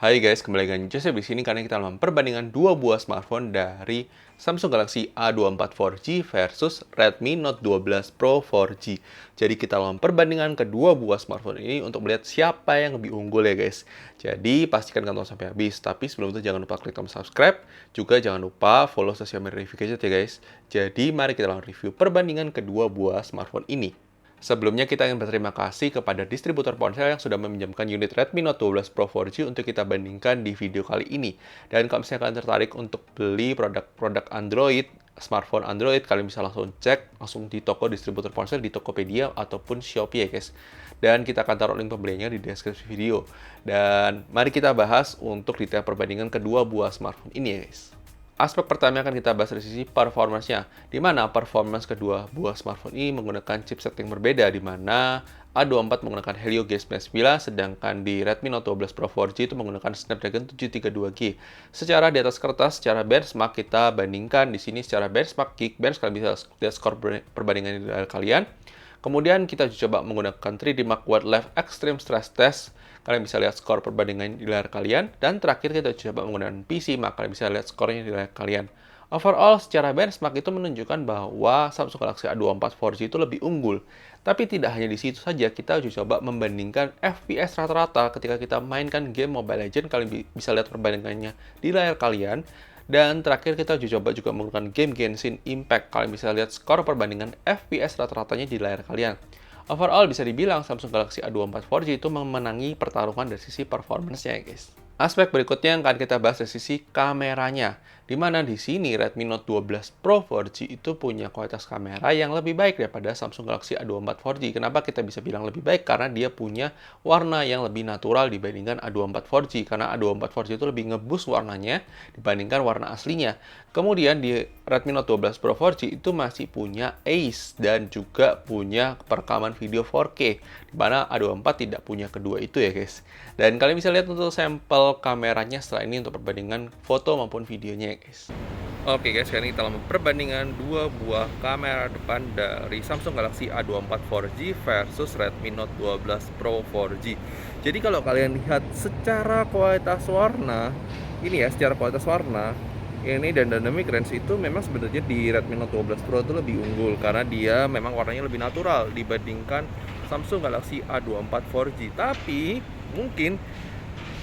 Hai guys, kembali dengan Joseph di sini karena kita memperbandingkan dua buah smartphone dari Samsung Galaxy A24 4G versus Redmi Note 12 Pro 4G. Jadi kita memperbandingkan kedua buah smartphone ini untuk melihat siapa yang lebih unggul ya guys. Jadi pastikan tonton sampai habis. Tapi sebelum itu jangan lupa klik tombol subscribe. Juga jangan lupa follow sosial media review gadget ya guys. Jadi mari kita langsung review perbandingan kedua buah smartphone ini. Sebelumnya kita ingin berterima kasih kepada distributor ponsel yang sudah meminjamkan unit Redmi Note 12 Pro 4G untuk kita bandingkan di video kali ini. Dan kalau misalnya kalian tertarik untuk beli produk-produk Android, smartphone Android, kalian bisa langsung cek langsung di toko distributor ponsel di Tokopedia ataupun Shopee ya guys. Dan kita akan taruh link pembeliannya di deskripsi video. Dan mari kita bahas untuk detail perbandingan kedua buah smartphone ini ya guys. Aspek pertama akan kita bahas dari sisi performance-nya, di mana performance kedua buah smartphone ini menggunakan chipset yang berbeda, di mana A24 menggunakan Helio G99, sedangkan di Redmi Note 12 Pro 4G itu menggunakan Snapdragon 732G. Secara di atas kertas, secara benchmark kita bandingkan di sini secara benchmark Geekbench, kalian bisa lihat skor perbandingan di kalian. Kemudian kita coba menggunakan 3D Mark Wildlife Extreme Stress Test. Kalian bisa lihat skor perbandingan di layar kalian. Dan terakhir kita coba menggunakan PC Mark. Kalian bisa lihat skornya di layar kalian. Overall, secara benchmark itu menunjukkan bahwa Samsung Galaxy A24 4G itu lebih unggul. Tapi tidak hanya di situ saja, kita coba membandingkan FPS rata-rata ketika kita mainkan game Mobile Legends. Kalian bisa lihat perbandingannya di layar kalian. Dan terakhir kita coba juga menggunakan game Genshin Impact. Kalian bisa lihat skor perbandingan FPS rata-ratanya di layar kalian. Overall bisa dibilang Samsung Galaxy A24 4G itu memenangi pertarungan dari sisi performance-nya guys. Aspek berikutnya yang akan kita bahas dari sisi kameranya. Di mana di sini Redmi Note 12 Pro 4G itu punya kualitas kamera yang lebih baik daripada Samsung Galaxy A24 4G. Kenapa kita bisa bilang lebih baik? Karena dia punya warna yang lebih natural dibandingkan A24 4G. Karena A24 4G itu lebih ngeboost warnanya dibandingkan warna aslinya. Kemudian di Redmi Note 12 Pro 4G itu masih punya ACE dan juga punya perekaman video 4K. Di mana A24 tidak punya kedua itu ya guys. Dan kalian bisa lihat untuk sampel kameranya setelah ini untuk perbandingan foto maupun videonya ya guys. Oke guys, sekarang kita lakukan perbandingan dua buah kamera depan dari Samsung Galaxy A24 4G versus Redmi Note 12 Pro 4G. Jadi kalau kalian lihat secara kualitas warna, ini ya secara kualitas warna, ini dan dynamic range itu memang sebenarnya di Redmi Note 12 Pro itu lebih unggul karena dia memang warnanya lebih natural dibandingkan Samsung Galaxy A24 4G. Tapi mungkin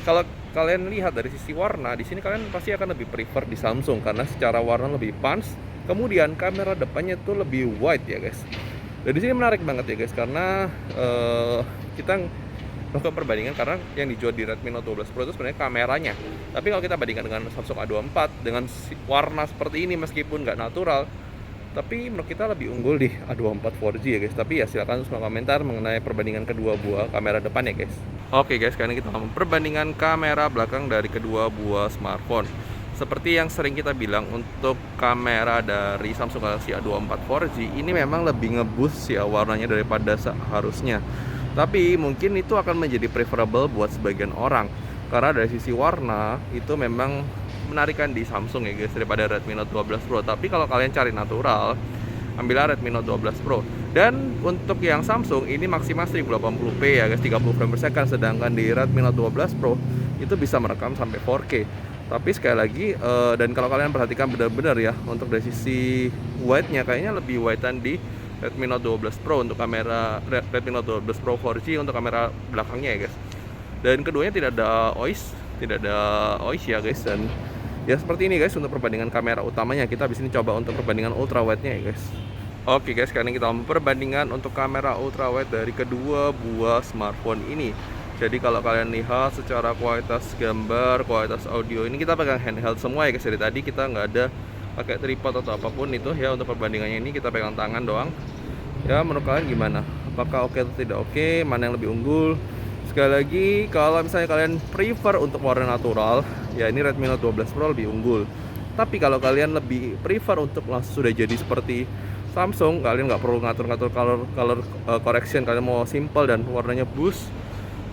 kalau kalian lihat dari sisi warna, di sini kalian pasti akan lebih prefer di Samsung karena secara warna lebih punch. Kemudian kamera depannya tuh lebih wide ya guys. Dan di sini menarik banget ya guys karena kita melakukan perbandingan karena yang dijual di Redmi Note 12 Pro itu sebenarnya kameranya. Tapi kalau kita bandingkan dengan Samsung A24 dengan warna seperti ini meskipun nggak natural, tapi menurut kita lebih unggul di A24 4G ya guys. Tapi ya silakan semua komentar mengenai perbandingan kedua buah kamera depan ya guys. Oke guys, sekarang kita akan perbandingan kamera belakang dari kedua buah smartphone. Seperti yang sering kita bilang untuk kamera dari Samsung Galaxy A24 4G ini memang lebih ngeboost ya warnanya daripada seharusnya. Tapi mungkin itu akan menjadi preferable buat sebagian orang karena dari sisi warna itu memang menarikan di Samsung ya guys daripada Redmi Note 12 Pro. Tapi kalau kalian cari natural, ambillah Redmi Note 12 Pro. Dan untuk yang Samsung ini maksimal 1080p ya guys, 30 frame per second, sedangkan di Redmi Note 12 Pro itu bisa merekam sampai 4K. Tapi sekali lagi dan kalau kalian perhatikan benar-benar ya untuk dari sisi wide-nya kayaknya lebih wide-an di Redmi Note 12 Pro untuk kamera Redmi Note 12 Pro 4G untuk kamera belakangnya ya guys. Dan keduanya tidak ada OIS ya guys. Dan ya seperti ini guys untuk perbandingan kamera utamanya. Kita habis ini coba untuk perbandingan ultra wide-nya ya guys. Oke guys, sekarang kita perbandingan untuk kamera ultra wide dari kedua buah smartphone ini. Jadi kalau kalian lihat secara kualitas gambar, kualitas audio, ini kita pegang handheld semua ya guys. Dari tadi kita nggak ada pakai tripod atau apapun itu ya. Untuk perbandingannya ini kita pegang tangan doang. Ya menurut kalian gimana? Apakah oke atau tidak oke? Mana yang lebih unggul? Sekali lagi, kalau misalnya kalian prefer untuk warna natural, ya ini Redmi Note 12 Pro lebih unggul. Tapi kalau kalian lebih prefer untuk langsung sudah jadi seperti Samsung, kalian nggak perlu ngatur-ngatur color correction, kalian mau simple dan warnanya boost,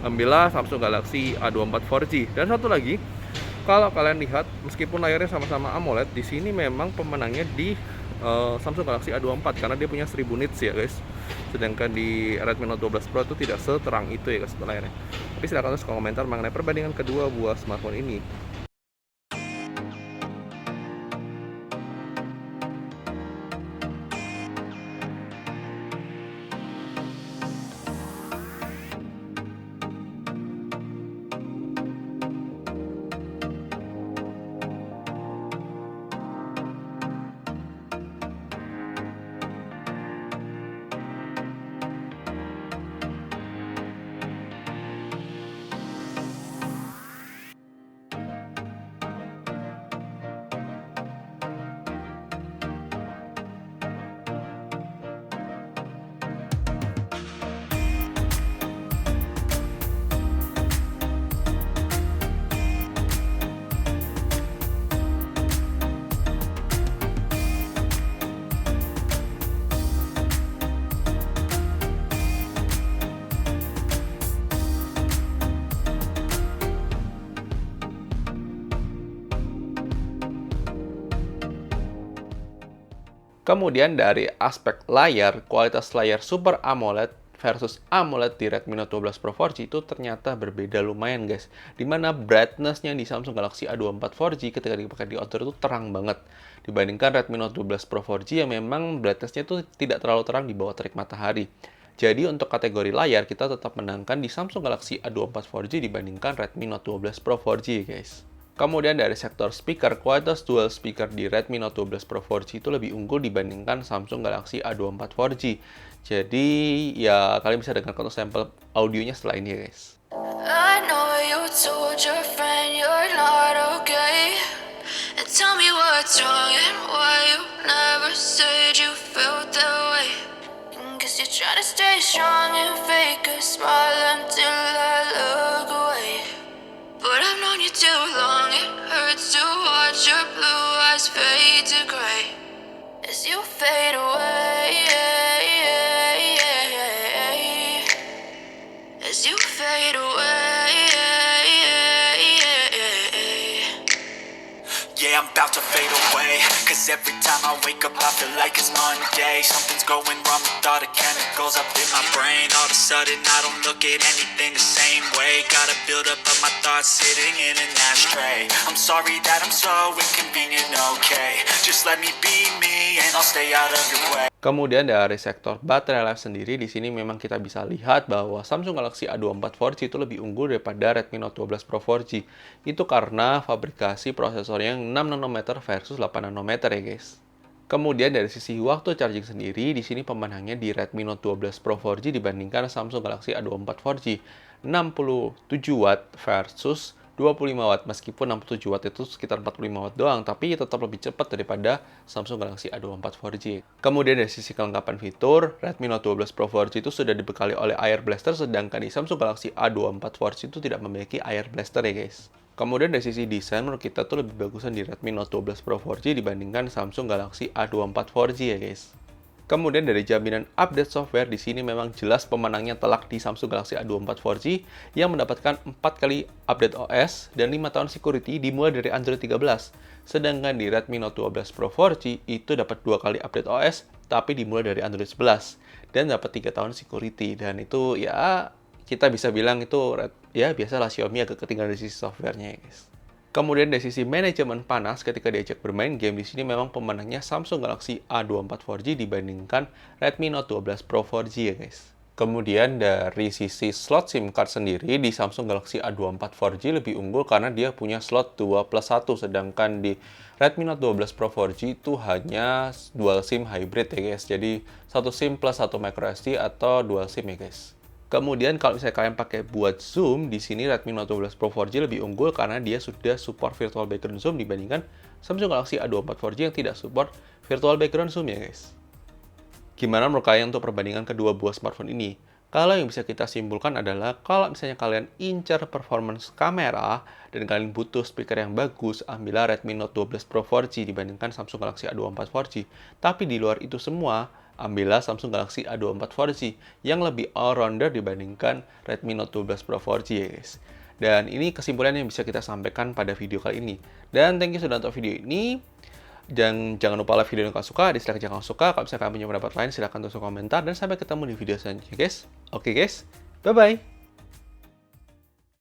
ambillah Samsung Galaxy A24 4G. Dan satu lagi, kalau kalian lihat meskipun layarnya sama-sama AMOLED, di sini memang pemenangnya di Samsung Galaxy A24 karena dia punya 1000 nits ya guys. Sedangkan di Redmi Note 12 Pro itu tidak seterang itu ya guys layarnya. Tapi silahkan tulis komentar mengenai perbandingan kedua buah smartphone ini. Kemudian dari aspek layar, kualitas layar Super AMOLED versus AMOLED di Redmi Note 12 Pro 4G itu ternyata berbeda lumayan guys. Dimana brightness-nya di Samsung Galaxy A24 4G ketika dipakai di outdoor itu terang banget. Dibandingkan Redmi Note 12 Pro 4G yang memang brightness-nya itu tidak terlalu terang di bawah terik matahari. Jadi untuk kategori layar kita tetap menangkan di Samsung Galaxy A24 4G dibandingkan Redmi Note 12 Pro 4G guys. Kemudian dari sektor speaker, kualitas dual speaker di Redmi Note 12 Pro 4G itu lebih unggul dibandingkan Samsung Galaxy A24 4G. Jadi ya kalian bisa dengarkan sampel audionya setelah ini ya guys. I know you told your friend you're not okay. And tell me what's wrong and why you never said you felt that way. Guess you're trying to stay strong and fake a smile until I look away. But I've known you too long, it hurts to watch your blue eyes fade to gray as you fade away, as you fade away. Yeah, I'm about to fade away, cause every time I wake up I feel like it's Monday. Something's going wrong with all the chemicals up in my brain. All of a sudden I don't look at anything the same way. Gotta build up of my thoughts sitting in an ashtray. I'm sorry that I'm so inconvenient, okay. Just let me be me and I'll stay out of your way. Kemudian dari sektor baterai life sendiri, di sini memang kita bisa lihat bahwa Samsung Galaxy A24 4G itu lebih unggul daripada Redmi Note 12 Pro 4G. Itu karena fabrikasi prosesornya yang 6 nanometer versus 8 nanometer ya guys. Kemudian dari sisi waktu charging sendiri, di sini pemenangnya di Redmi Note 12 Pro 4G dibandingkan Samsung Galaxy A24 4G. 67 watt versus 25 watt, meskipun 67 watt itu sekitar 45 watt doang, tapi tetap lebih cepat daripada Samsung Galaxy A24 4G. Kemudian dari sisi kelengkapan fitur, Redmi Note 12 Pro 4G itu sudah dibekali oleh Air Blaster, sedangkan di Samsung Galaxy A24 4G itu tidak memiliki Air Blaster ya guys. Kemudian dari sisi desain, menurut kita tuh lebih bagusan di Redmi Note 12 Pro 4G dibandingkan Samsung Galaxy A24 4G ya guys. Kemudian dari jaminan update software, di sini memang jelas pemenangnya telak di Samsung Galaxy A24 4G yang mendapatkan 4 kali update OS dan 5 tahun security dimulai dari Android 13. Sedangkan di Redmi Note 12 Pro 4G itu dapat 2 kali update OS tapi dimulai dari Android 11 dan dapat 3 tahun security. Dan itu ya kita bisa bilang itu ya biasalah Xiaomi agak ketinggalan dari sisi softwarenya ya guys. Kemudian dari sisi manajemen panas ketika diajak bermain game, di sini memang pemenangnya Samsung Galaxy A24 4G dibandingkan Redmi Note 12 Pro 4G ya guys. Kemudian dari sisi slot SIM card sendiri, di Samsung Galaxy A24 4G lebih unggul karena dia punya slot 2+1, sedangkan di Redmi Note 12 Pro 4G itu hanya dual SIM hybrid ya guys. Jadi satu SIM plus satu microSD atau dual SIM ya guys. Kemudian kalau misalnya kalian pakai buat zoom, di sini Redmi Note 12 Pro 4G lebih unggul karena dia sudah support virtual background zoom dibandingkan Samsung Galaxy A24 4G yang tidak support virtual background zoom ya guys. Gimana menurut kalian untuk perbandingan kedua buah smartphone ini? Kalau yang bisa kita simpulkan adalah kalau misalnya kalian incar performance kamera dan kalian butuh speaker yang bagus, ambillah Redmi Note 12 Pro 4G dibandingkan Samsung Galaxy A24 4G. Tapi di luar itu semua, ambillah Samsung Galaxy A24 4G yang lebih all-rounder dibandingkan Redmi Note 12 Pro 4G ya guys. Dan ini kesimpulan yang bisa kita sampaikan pada video kali ini. Dan thank you sudah nonton video ini. Dan jangan lupa like video yang kalian suka, dislike jika kalian suka. Kalau misalnya kalian punya pendapat lain, silahkan tulis komentar. Dan sampai ketemu di video selanjutnya guys. Oke guys, bye-bye.